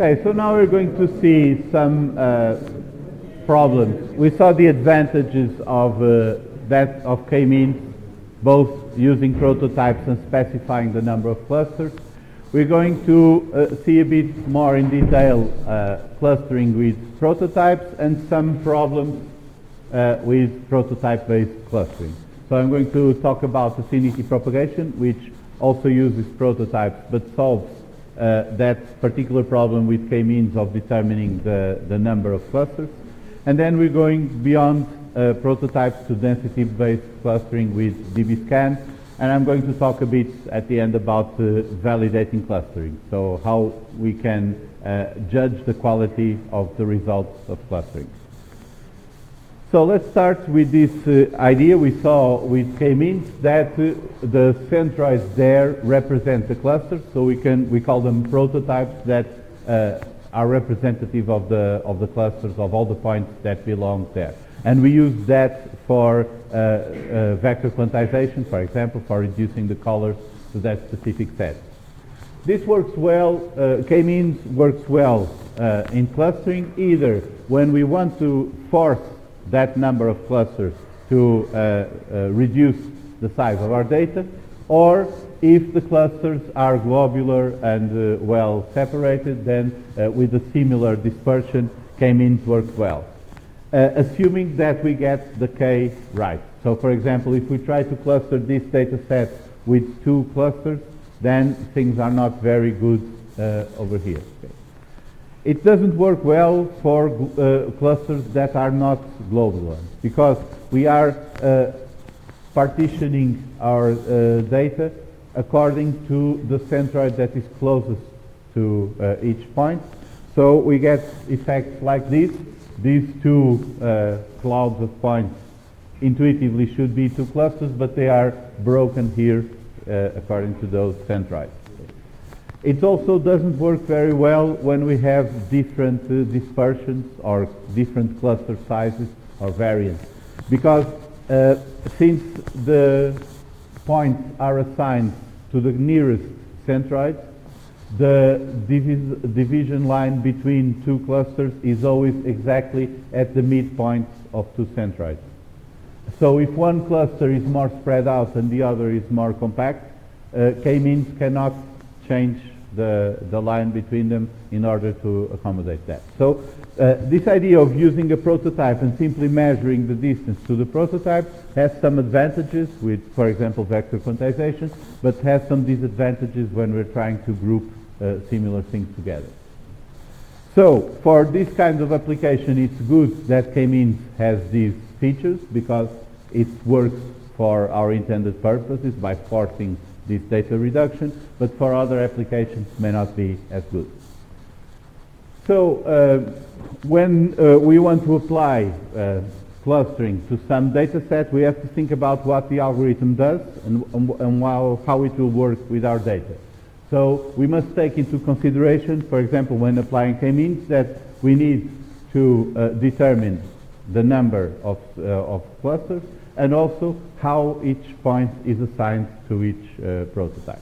Okay, so now we're going to see some problems. We saw the advantages of that of Kmeans, both using prototypes and specifying the number of clusters. We're going to see a bit more in detail clustering with prototypes and some problems with prototype-based clustering. So I'm going to talk about affinity propagation, which also uses prototypes but solves that particular problem with K-means of determining the number of clusters. And then we're going beyond prototypes to density-based clustering with dbScan. And I'm going to talk a bit at the end about validating clustering, so how we can judge the quality of the results of clustering. So let's start with this idea we saw with K-means that the centroids there represent the clusters, so we call them prototypes that are representative of the clusters of all the points that belong there. And we use that for vector quantization, for example, for reducing the colors to that specific set. This works well, K-means works well in clustering, either when we want to force that number of clusters to reduce the size of our data, or if the clusters are globular and well separated, then with a similar dispersion, K-means works well. Assuming that we get the K right. So for example, if we try to cluster this data set with 2 clusters, then things are not very good over here. Okay. It doesn't work well for clusters that are not globular, because we are partitioning our data according to the centroid that is closest to each point. So we get effects like this. These 2 clouds of points intuitively should be 2 clusters, but they are broken here according to those centroids. It also doesn't work very well when we have different dispersions or different cluster sizes or variants, because since the points are assigned to the nearest centroid, the division line between 2 clusters is always exactly at the midpoint of 2 centroids. So if one cluster is more spread out and the other is more compact, K-means cannot change the line between them in order to accommodate that. So this idea of using a prototype and simply measuring the distance to the prototype has some advantages with, for example, vector quantization, but has some disadvantages when we're trying to group similar things together. So for this kind of application, it's good that K-means has these features, because it works for our intended purposes by forcing this data reduction, but for other applications may not be as good. So when we want to apply clustering to some data set, we have to think about what the algorithm does and how it will work with our data. So we must take into consideration, for example, when applying K-means, that we need to determine the number of clusters, and also how each point is assigned to each prototype.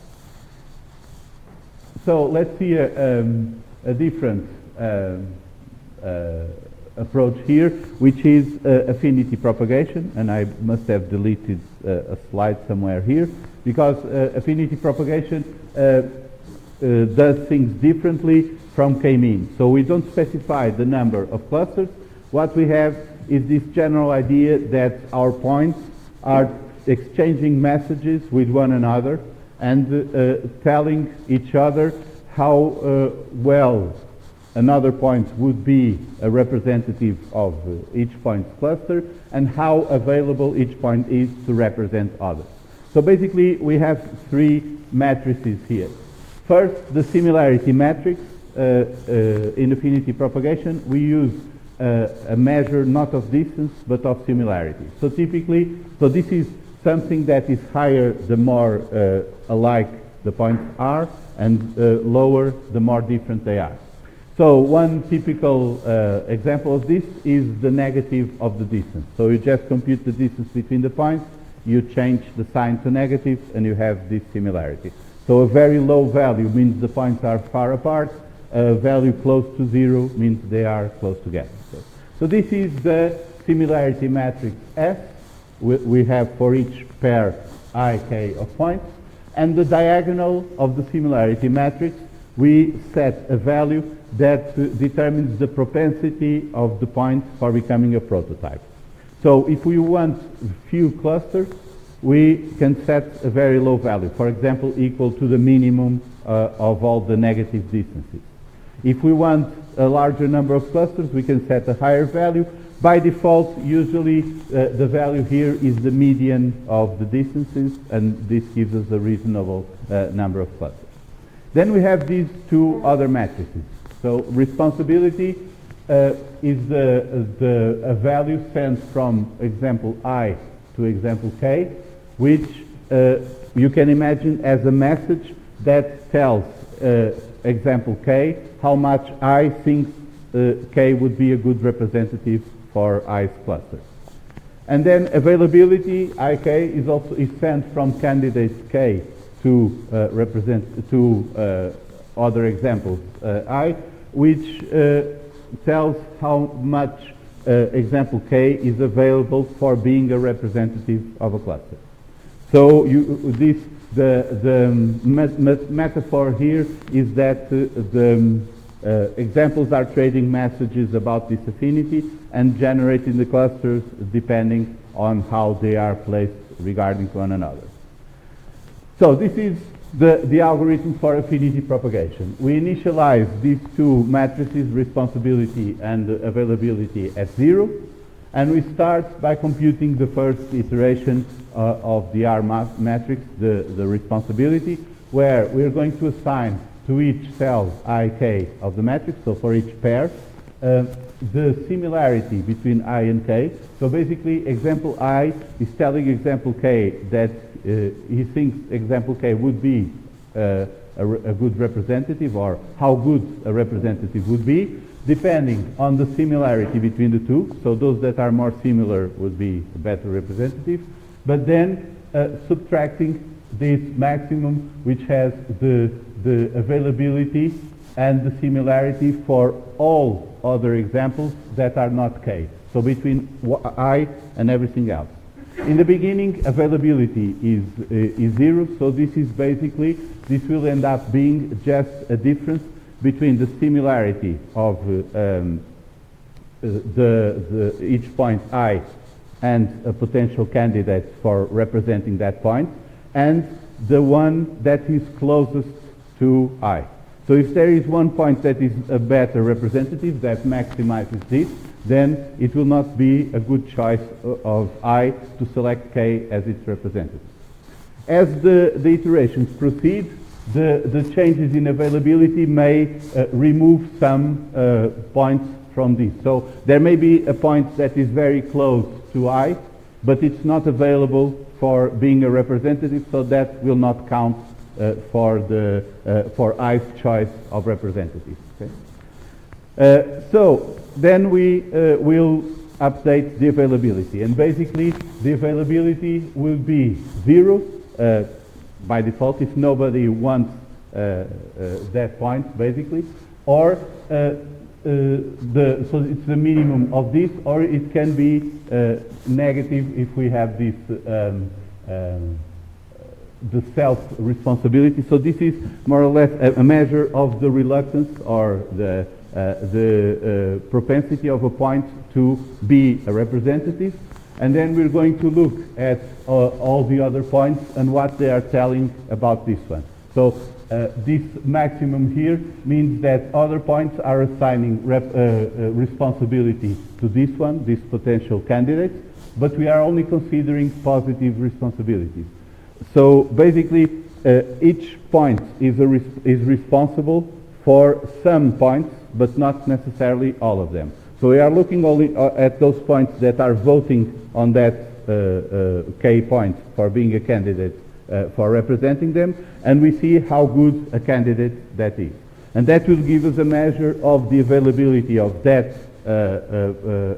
So let's see a different approach here, which is affinity propagation, and I must have deleted a slide somewhere here, because affinity propagation does things differently from K-means. So we don't specify the number of clusters. What we have is this general idea that our points are exchanging messages with one another and telling each other how well another point would be a representative of each point's cluster, and how available each point is to represent others. So basically we have 3 matrices here. First, the similarity matrix. In affinity propagation, we use a measure not of distance but of similarity. So typically, this is something that is higher the more alike the points are, and lower the more different they are. So one typical example of this is the negative of the distance. So you just compute the distance between the points, you change the sign to negative, and you have this similarity. So a very low value means the points are far apart. a value close to 0 means they are close together. So this is the similarity matrix S we have for each pair ik of points, and the diagonal of the similarity matrix we set a value that determines the propensity of the point for becoming a prototype. So if we want few clusters, we can set a very low value, for example, equal to the minimum of all the negative distances. If we want a larger number of clusters, we can set a higher value. By default, usually the value here is the median of the distances, and this gives us a reasonable number of clusters. Then we have these two other matrices. So responsibility is a value sent from example I to example K, which you can imagine as a message that tells example K how much I think K would be a good representative for I's cluster. And then availability Ik is sent from candidate K to represent other examples I, which tells how much example K is available for being a representative of a cluster. So the metaphor here is that the examples are trading messages about this affinity and generating the clusters depending on how they are placed regarding one another. So this is the algorithm for affinity propagation. We initialize these two matrices, responsibility and availability, at 0, and we start by computing the first iteration of the R matrix, the responsibility, where we're going to assign to each cell ik of the matrix, so for each pair, the similarity between I and K. So basically, example I is telling example K that he thinks example K would be a good representative, or how good a representative would be, depending on the similarity between the two. So those that are more similar would be a better representative. But then subtracting this maximum, which has the availability and the similarity for all other examples that are not K. So between I and everything else. In the beginning, availability is 0, so this is basically, this will end up being just a difference between the similarity of each point I and a potential candidate for representing that point, and the one that is closest to I. So if there is one point that is a better representative that maximizes this, then it will not be a good choice of I to select K as its representative. As the iterations proceed, the changes in availability may remove some points from this. So there may be a point that is very close to I, but it's not available for being a representative, so that will not count for I's choice of representative. Okay? So then we will update the availability, and basically the availability will be 0 by default if nobody wants that point, basically, or so it's the minimum of this, or it can be negative if we have this the self-responsibility. So this is more or less a measure of the reluctance or the propensity of a point to be a representative. And then we're going to look at all the other points and what they are telling about this one. So this maximum here means that other points are assigning responsibility to this one, this potential candidate, but we are only considering positive responsibilities. So basically, each point is responsible for some points, but not necessarily all of them. So we are looking only at those points that are voting on that K point for being a candidate for representing them, and we see how good a candidate that is. And that will give us a measure of the availability of that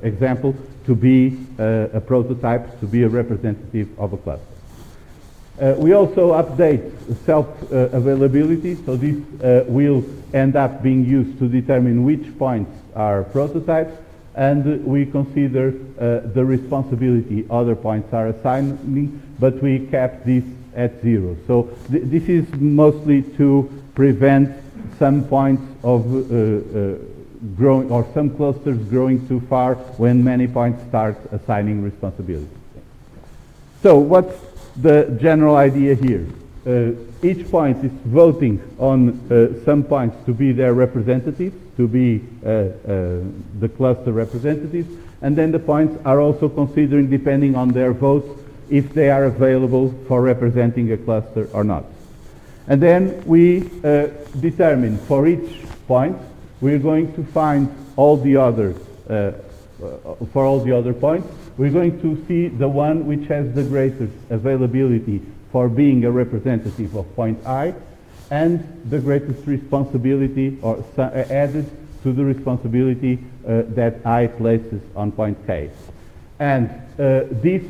example to be a prototype, to be a representative of a cluster. We also update self-availability, so this will end up being used to determine which points are prototypes, and we consider the responsibility other points are assigning, but we kept this at 0. So this is mostly to prevent some points of growing, or some clusters growing too far when many points start assigning responsibility. So what's the general idea here? Each point is voting on some points to be their representatives, to be the cluster representatives, and then the points are also considering, depending on their votes, if they are available for representing a cluster or not. And then we determine for each point, we're going to find all the other, for all the other points, we're going to see the one which has the greatest availability for being a representative of point I, and the greatest responsibility or added to the responsibility that I places on point K. And this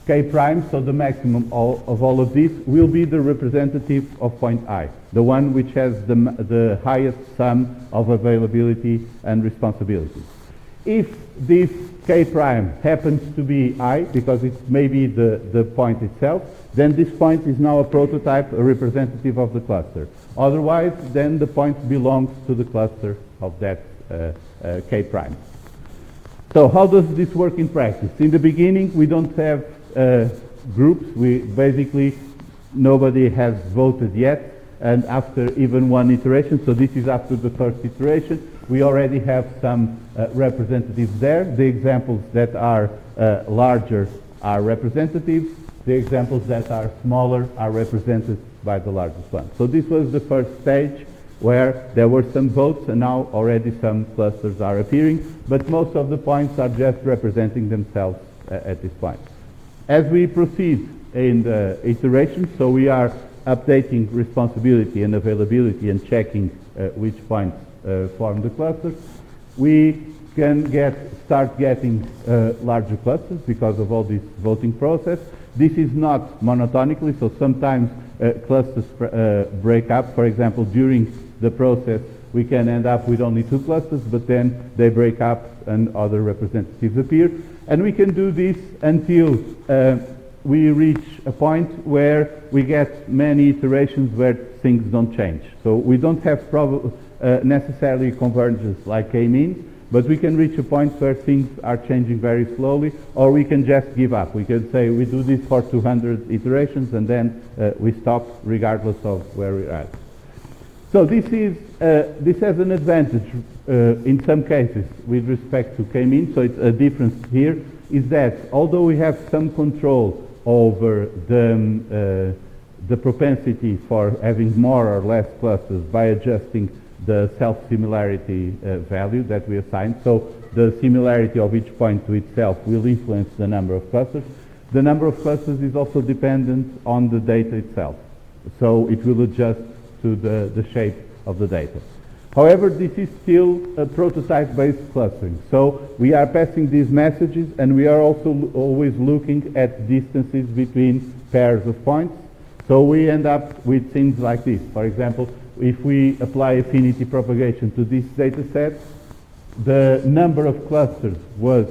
K prime, so the maximum of all of these, will be the representative of point I, the one which has the highest sum of availability and responsibility. If this K prime happens to be I, because it's maybe the point itself, then this point is now a prototype, a representative of the cluster. Otherwise, then the point belongs to the cluster of that K prime. So how does this work in practice? In the beginning, we don't have groups. We basically, nobody has voted yet, and after even one iteration, so this is after the first iteration, we already have some representatives there. The examples that are larger are representatives. The examples that are smaller are represented by the largest one. So this was the first stage where there were some votes, and now already some clusters are appearing, but most of the points are just representing themselves at this point. As we proceed in the iteration, so we are updating responsibility and availability and checking which points form the cluster, we can start getting larger clusters because of all this voting process. This is not monotonically, so sometimes clusters break up. For example, during the process, we can end up with only 2 clusters, but then they break up and other representatives appear. And we can do this until we reach a point where we get many iterations where things don't change. So we don't have necessarily convergence like Kmeans, but we can reach a point where things are changing very slowly, or we can just give up. We can say we do this for 200 iterations and then we stop regardless of where we're at. So this has an advantage in some cases with respect to Kmeans. So it's a difference here is that although we have some control over the propensity for having more or less clusters by adjusting the self-similarity value that we assign, so the similarity of each point to itself will influence the number of clusters. The number of clusters is also dependent on the data itself, so it will adjust to the shape of the data. However, this is still a prototype-based clustering. So we are passing these messages, and we are also always looking at distances between pairs of points. So we end up with things like this. For example, if we apply affinity propagation to this data set, the number of clusters was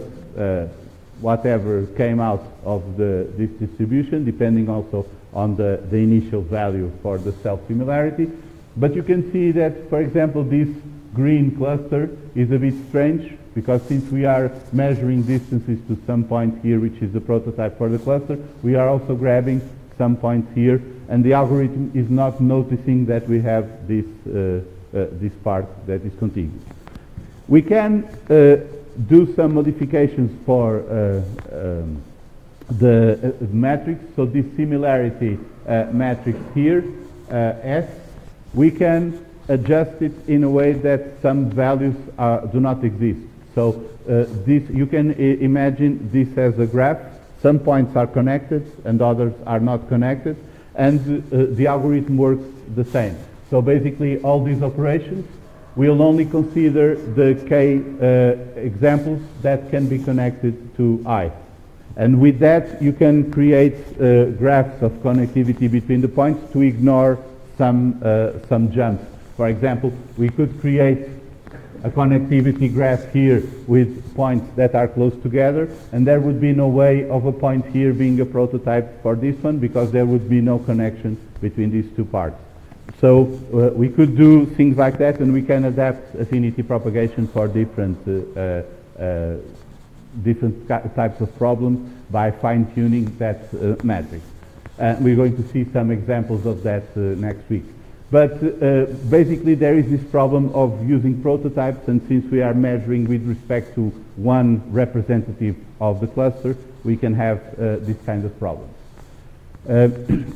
whatever came out of this distribution, depending also on the initial value for the self-similarity. But you can see that, for example, this green cluster is a bit strange, because since we are measuring distances to some point here, which is the prototype for the cluster, we are also grabbing some points here, and the algorithm is not noticing that we have this part that is contiguous. We can do some modifications for the matrix. So this similarity matrix here, S, we can adjust it in a way that some values do not exist. So this, you can imagine this as a graph. Some points are connected and others are not connected, and the algorithm works the same. So basically all these operations will only consider the k examples that can be connected to I. And with that, you can create graphs of connectivity between the points to ignore some jumps. For example, we could create a connectivity graph here with points that are close together, and there would be no way of a point here being a prototype for this one because there would be no connection between these two parts. So we could do things like that, and we can adapt affinity propagation for different types of problems by fine-tuning that matrix. We're going to see some examples of that next week. But basically there is this problem of using prototypes, and since we are measuring with respect to one representative of the cluster, we can have this kind of problem.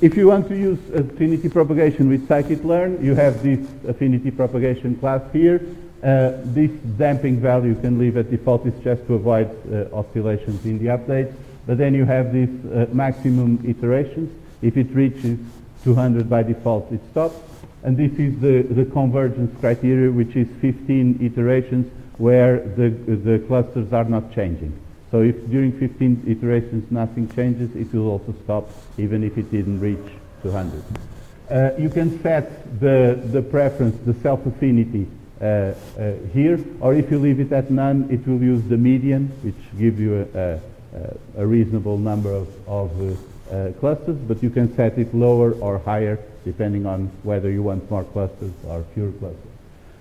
If you want to use affinity propagation with scikitlearn, you have this affinity propagation class here. This damping value you can leave at default. It's just to avoid oscillations in the updates. But then you have these maximum iterations. If it reaches 200 by default, it stops. And this is the convergence criteria, which is 15 iterations where the clusters are not changing. So if during 15 iterations nothing changes, it will also stop, even if it didn't reach 200. You can set the preference, the self-affinity here, or if you leave it at none, it will use the median, which gives you a reasonable number of clusters, but you can set it lower or higher depending on whether you want more clusters or fewer clusters.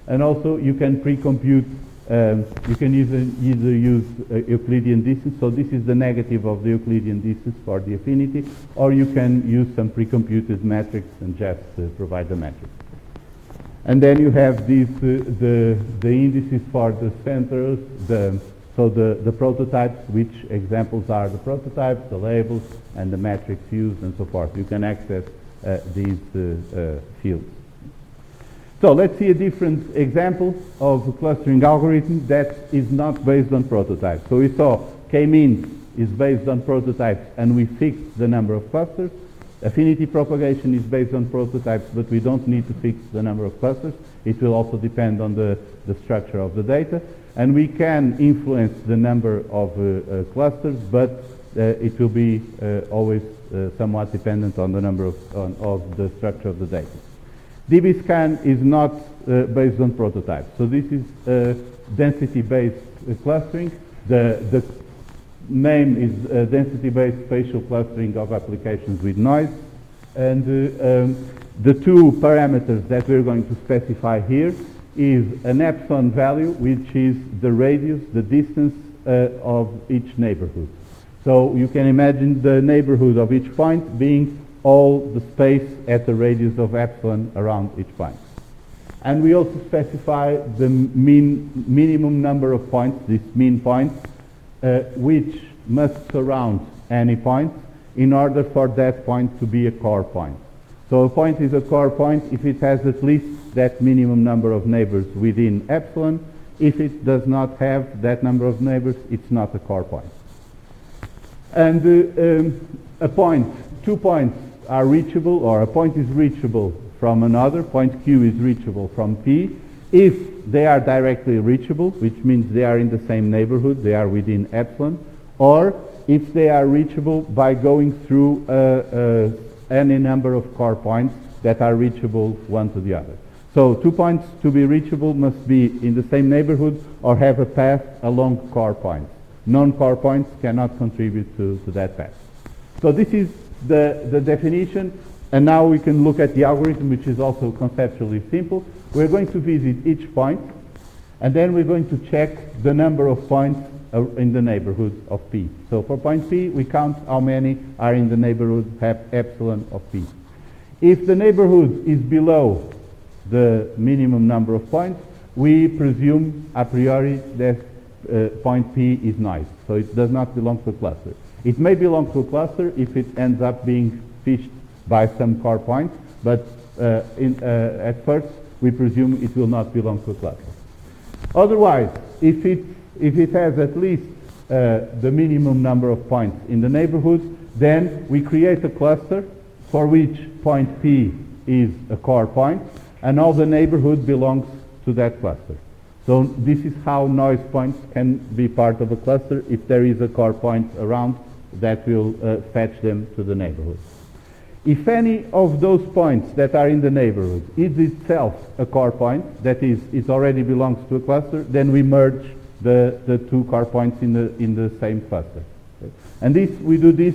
And also you can pre-compute, you can either use Euclidean distance, so this is the negative of the Euclidean distance for the affinity, or you can use some pre-computed metrics and just provide the metric. And then you have these, the indices for the centers, so the prototypes, which examples are the prototypes, the labels, and the metrics used, and so forth. You can access these fields. So let's see a different example of a clustering algorithm that is not based on prototypes. So we saw Kmeans is based on prototypes, and we fix the number of clusters. Affinity propagation is based on prototypes, but we don't need to fix the number of clusters. It will also depend on the structure of the data. And we can influence the number of clusters, but it will be always somewhat dependent on the number of the structure of the data. dbScan is not based on prototypes. So this is density-based clustering. The name is density-based spatial clustering of applications with noise. And the two parameters that we're going to specify here is an epsilon value, which is the radius, the distance of each neighborhood. So you can imagine the neighborhood of each point being all the space at the radius of epsilon around each point. And we also specify the minimum number of points, this mean point, which must surround any point in order for that point to be a core point. So a point is a core point if it has at least that minimum number of neighbors within epsilon. If it does not have that number of neighbors, it's not a core point. And a point, 2 points are reachable, or a point is reachable from another, point Q is reachable from P, if they are directly reachable, which means they are in the same neighborhood, they are within epsilon, or if they are reachable by going through any number of core points that are reachable one to the other. So 2 points to be reachable must be in the same neighborhood or have a path along core points. Non-core points cannot contribute to that path. So this is the definition, and now we can look at the algorithm, which is also conceptually simple. We're going to visit each point, and then we're going to check the number of points in the neighborhood of P. So for point P, we count how many are in the neighborhood epsilon of P. If the neighborhood is below the minimum number of points, we presume a priori that point P is noise, so it does not belong to a cluster. It may belong to a cluster if it ends up being fished by some core points, but at first we presume it will not belong to a cluster. Otherwise, if it has at least the minimum number of points in the neighborhood, then we create a cluster for which point P is a core point, and all the neighborhood belongs to that cluster. So this is how noise points can be part of a cluster. If there is a core point around, that will fetch them to the neighborhood. If any of those points that are in the neighborhood is itself a core point, that is, it already belongs to a cluster, then we merge the two core points in the same cluster. Okay. And we do this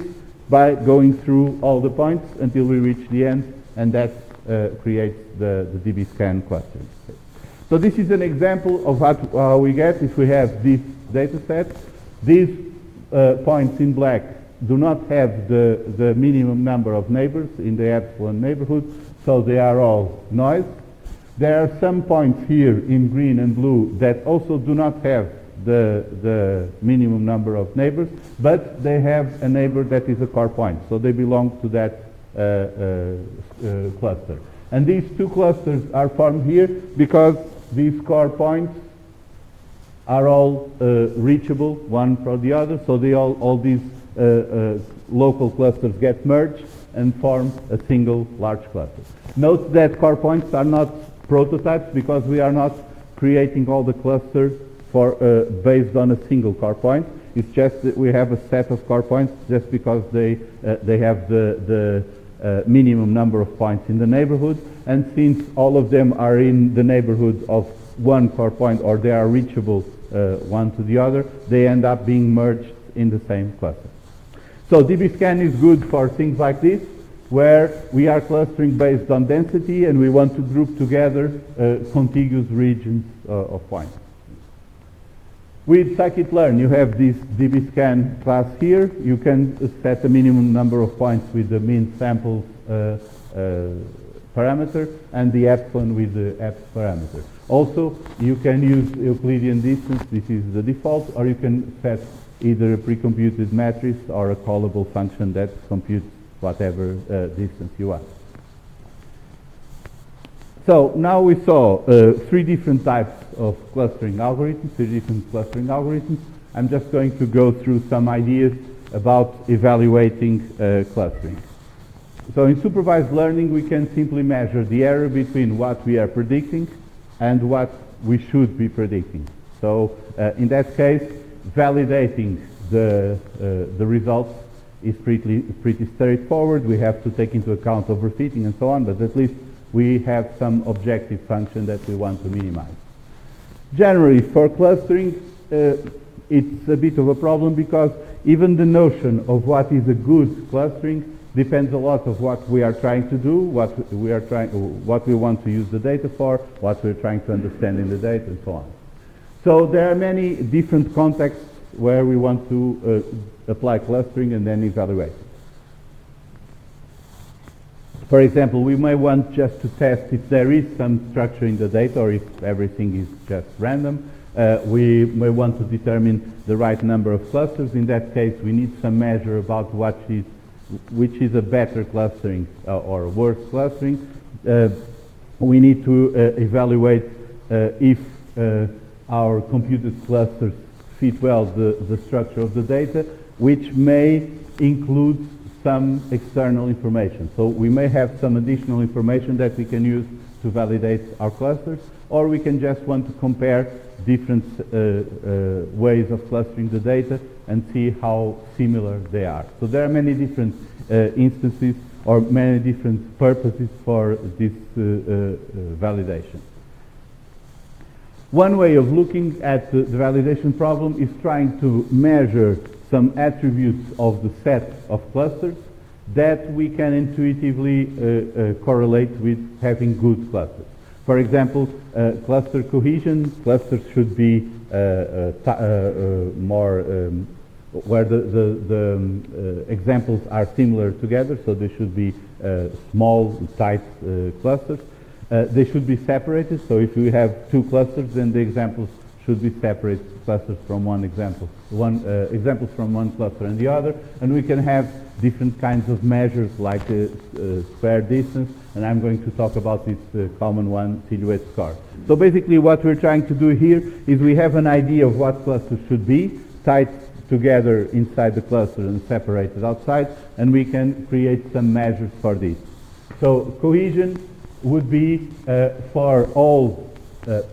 by going through all the points until we reach the end, and that creates the dbScan cluster. Okay. So this is an example of how we get if we have this data set. These points in black do not have the minimum number of neighbors in the epsilon neighborhood, so they are all noise. There are some points here in green and blue that also do not have the minimum number of neighbors, but they have a neighbor that is a core point, so they belong to that cluster. And these two clusters are formed here because these core points are all reachable one from the other, so they all these local clusters get merged and form a single large cluster. Note that core points are not prototypes because we are not creating all the clusters based on a single core point. It's just that we have a set of core points just because they have the minimum number of points in the neighborhood, and since all of them are in the neighborhood of one core point, or they are reachable one to the other, they end up being merged in the same cluster. So dbScan is good for things like this, where we are clustering based on density and we want to group together contiguous regions of points. With scikitlearn, you have this dbScan class here. You can set a minimum number of points with the mean samples parameter and the epsilon with the eps parameter. Also, you can use Euclidean distance. This is the default, or you can set either a pre-computed matrix or a callable function that computes whatever distance you want. So now we saw three different types of clustering algorithms, three different clustering algorithms. I'm just going to go through some ideas about evaluating clustering. So in supervised learning, we can simply measure the error between what we are predicting and what we should be predicting. So in that case, validating the results is pretty straightforward. We have to take into account overfitting and so on, but at least we have some objective function that we want to minimize. Generally, for clustering, it's a bit of a problem because even the notion of what is a good clustering depends a lot of what we are trying to do, what we want to use the data for, what we're trying to understand in the data, and so on. So there are many different contexts where we want to apply clustering and then evaluate it. For example, we may want just to test if there is some structure in the data or if everything is just random. We may want to determine the right number of clusters. In that case, we need some measure about which is a better clustering or worse clustering. We need to evaluate if our computed clusters fit well the structure of the data, which may include some external information. So we may have some additional information that we can use to validate our clusters, or we can just want to compare different ways of clustering the data and see how similar they are. So there are many different instances or many different purposes for this validation. One way of looking at the validation problem is trying to measure some attributes of the set of clusters that we can intuitively correlate with having good clusters. For example, cluster cohesion. Clusters should be more where the examples are similar together, so they should be small, tight clusters. They should be separated, so if we have two clusters, then the examples should be separate clusters from one example, examples from one cluster and the other, and we can have different kinds of measures like square distance, and I'm going to talk about this common one, silhouette score. So basically what we're trying to do here is we have an idea of what clusters should be, tied together inside the cluster and separated outside, and we can create some measures for this. So cohesion would be for all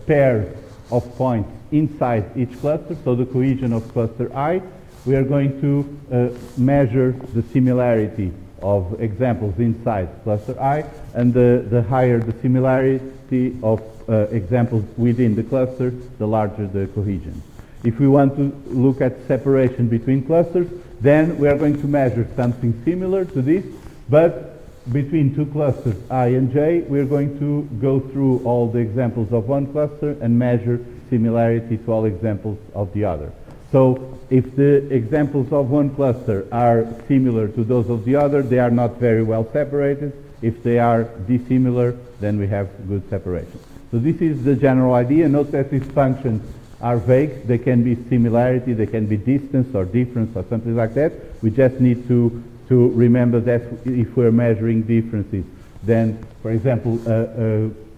pairs of points inside each cluster, so the cohesion of cluster I we are going to measure the similarity of examples inside cluster I, and the higher the similarity of examples within the cluster, the larger the cohesion. If we want to look at separation between clusters, then we are going to measure something similar to this, but between two clusters I and J, we are going to go through all the examples of one cluster and measure similarity to all examples of the other. So if the examples of one cluster are similar to those of the other, they are not very well separated. If they are dissimilar, then we have good separation. So this is the general idea. Note that these functions are vague. They can be similarity, they can be distance or difference or something like that. We just need to remember that if we're measuring differences, then, for example,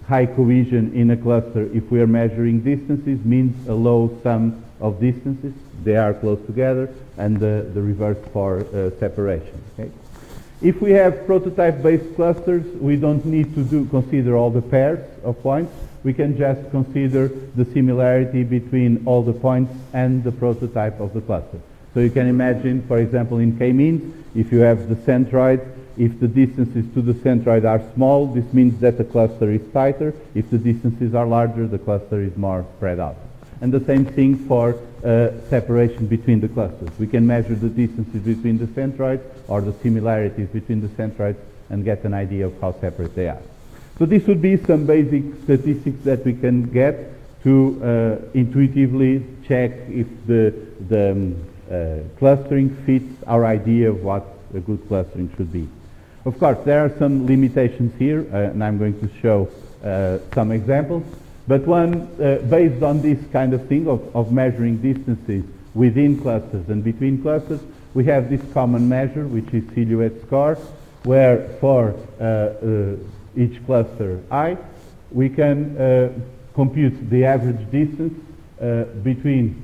high cohesion in a cluster, if we are measuring distances, means a low sum of distances. They are close together, and the reverse for separation. Okay? If we have prototype-based clusters, we don't need to consider all the pairs of points. We can just consider the similarity between all the points and the prototype of the cluster. So you can imagine, for example, in Kmeans, if you have the centroid, if the distances to the centroid are small, this means that the cluster is tighter. If the distances are larger, the cluster is more spread out. And the same thing for separation between the clusters. We can measure the distances between the centroids or the similarities between the centroids and get an idea of how separate they are. So this would be some basic statistics that we can get to intuitively check if the clustering fits our idea of what a good clustering should be. Of course, there are some limitations here, and I'm going to show some examples. But one, based on this kind of thing of measuring distances within clusters and between clusters, we have this common measure, which is silhouette score, where for each cluster I, we can compute the average distance between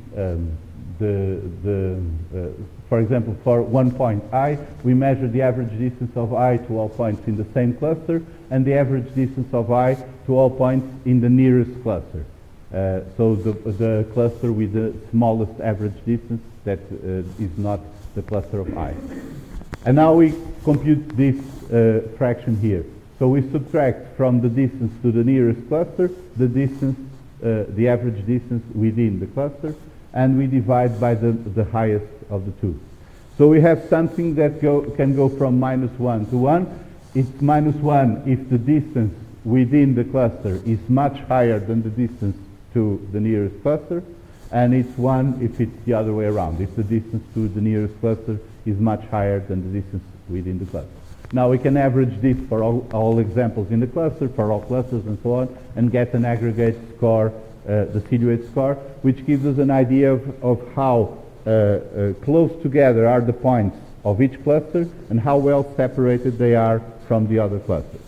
for example, for one point I, we measure the average distance of I to all points in the same cluster, and the average distance of I to all points in the nearest cluster. So the cluster with the smallest average distance that is not the cluster of I. And now we compute this fraction here. So we subtract from the distance to the nearest cluster the distance, the average distance within the cluster, and we divide by the highest of the two. So we have something that can go from -1 to 1. It's -1 if the distance within the cluster is much higher than the distance to the nearest cluster, and it's 1 if it's the other way around, if the distance to the nearest cluster is much higher than the distance within the cluster. Now we can average this for all examples in the cluster, for all clusters and so on, and get an aggregate score, the silhouette score, which gives us an idea of how close together are the points of each cluster and how well separated they are from the other clusters.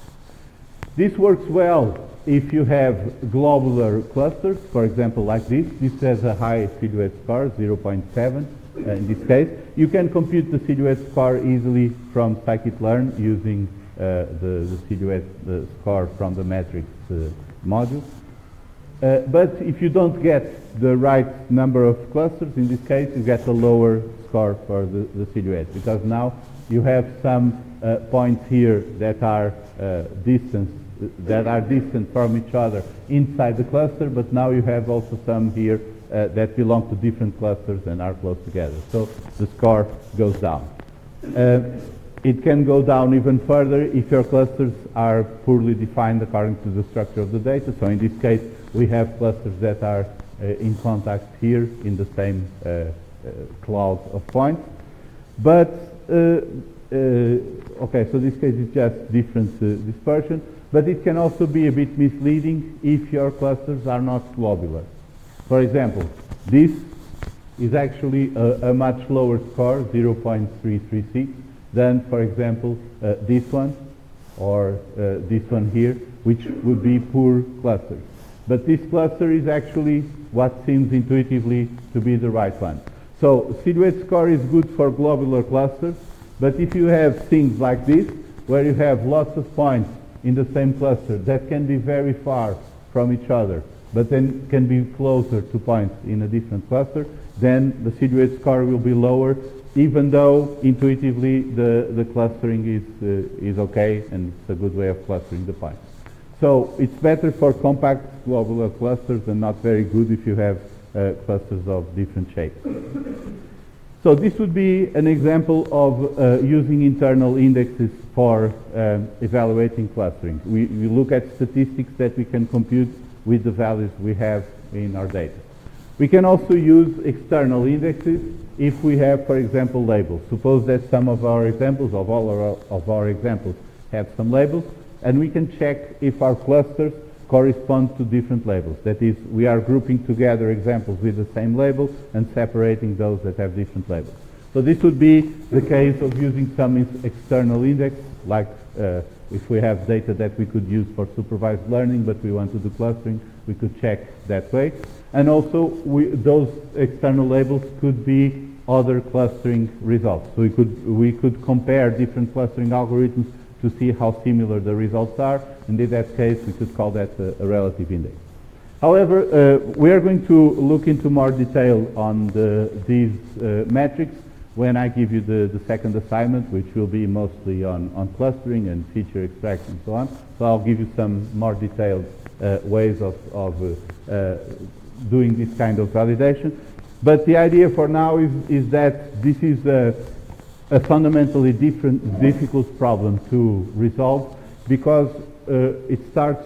This works well if you have globular clusters, for example like this. This has a high silhouette score, 0.7 in this case. You can compute the silhouette score easily from scikitlearn using the silhouette score from the metrics module. But if you don't get the right number of clusters, in this case you get a lower score for the silhouette, because now you have some points here that are distant from each other inside the cluster, but now you have also some here that belong to different clusters and are close together. So the score goes down. It can go down even further if your clusters are poorly defined according to the structure of the data. So in this case, we have clusters that are in contact here in the same cloud of points. But, okay, so this case is just different dispersion. But it can also be a bit misleading if your clusters are not globular. For example, this is actually a much lower score, 0.336, than, for example, this one or this one here, which would be poor clusters. But this cluster is actually what seems intuitively to be the right one. So silhouette score is good for globular clusters, but if you have things like this, where you have lots of points in the same cluster that can be very far from each other, but then can be closer to points in a different cluster, then the CDH score will be lower, even though intuitively the clustering is okay and it's a good way of clustering the points. So it's better for compact globular clusters and not very good if you have clusters of different shapes. So this would be an example of using internal indexes for evaluating clustering. We look at statistics that we can compute with the values we have in our data. We can also use external indexes if we have, for example, labels. Suppose that some of our examples, all of our examples, have some labels, and we can check if our clusters correspond to different labels. That is, we are grouping together examples with the same label and separating those that have different labels. So this would be the case of using some external index, like if we have data that we could use for supervised learning, but we want to do clustering, we could check that way. And also, those external labels could be other clustering results. So we could compare different clustering algorithms to see how similar the results are, and in that case we could call that a relative index. However, we are going to look into more detail on these metrics when I give you the second assignment, which will be mostly on clustering and feature extraction and so on. So I'll give you some more detailed ways of doing this kind of validation. But the idea for now is that this is a fundamentally difficult problem to resolve, because it starts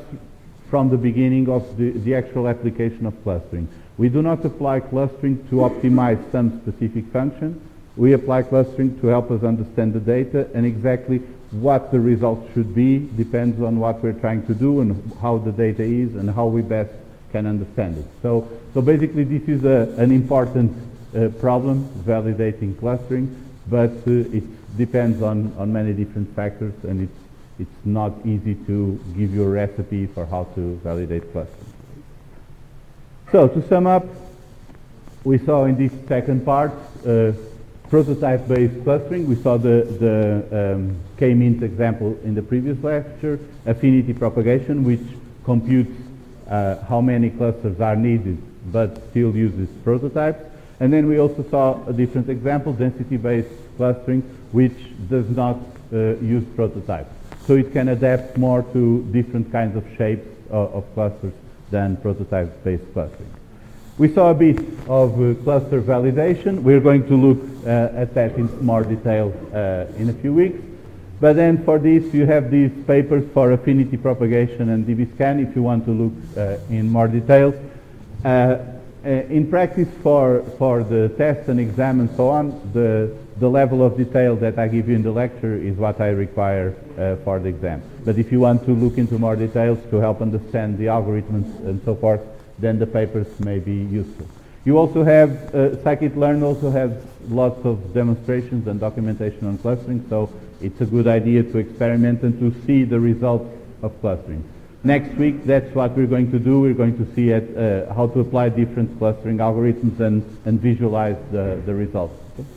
from the beginning of the actual application of clustering. We do not apply clustering to optimize some specific function. We apply clustering to help us understand the data, and exactly what the result should be depends on what we're trying to do and how the data is and how we best can understand it. So basically this is an important problem, validating clustering, but it depends on many different factors, and it's not easy to give you a recipe for how to validate clustering. So to sum up, we saw in this second part prototype-based clustering. We saw the Kmeans example in the previous lecture, affinity propagation, which computes how many clusters are needed but still uses prototypes. And then we also saw a different example, density-based clustering, which does not use prototypes. So it can adapt more to different kinds of shapes of clusters than prototype-based clustering. We saw a bit of cluster validation. We're going to look at that in more detail in a few weeks. But then for this, you have these papers for affinity propagation and dbScan if you want to look in more detail. In practice, for the test and exam and so on, the level of detail that I give you in the lecture is what I require for the exam. But if you want to look into more details to help understand the algorithms and so forth, then the papers may be useful. You also have, scikitlearn also has lots of demonstrations and documentation on clustering, so it's a good idea to experiment and to see the results of clustering. Next week, that's what we're going to do. We're going to see how to apply different clustering algorithms and visualize the results. Okay?